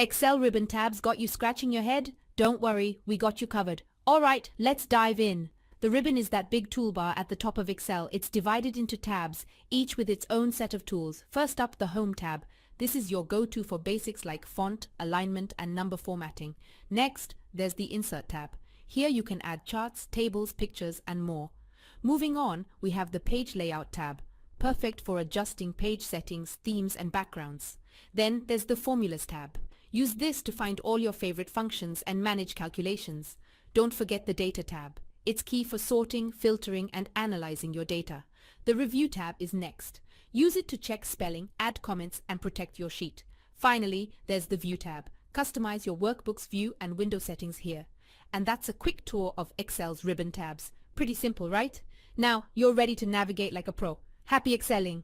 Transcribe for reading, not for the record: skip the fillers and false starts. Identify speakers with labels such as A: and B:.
A: Excel ribbon tabs got you scratching your head? Don't worry, we got you covered. Alright, let's dive in. The ribbon is that big toolbar at the top of Excel. It's divided into tabs, each with its own set of tools. First up, the Home tab. This is your go-to for basics like font, alignment, and number formatting. Next, there's the Insert tab. Here you can add charts, tables, pictures, and more. Moving on, we have the Page Layout tab, perfect for adjusting page settings, themes, and backgrounds. Then there's the Formulas tab. Use this to find all your favorite functions and manage calculations. Don't forget the Data tab. It's key for sorting, filtering, and analyzing your data. The Review tab is next. Use it to check spelling, add comments, and protect your sheet. Finally, there's the View tab. Customize your workbook's view and window settings here. And that's a quick tour of Excel's ribbon tabs. Pretty simple, right? Now, you're ready to navigate like a pro. Happy excelling!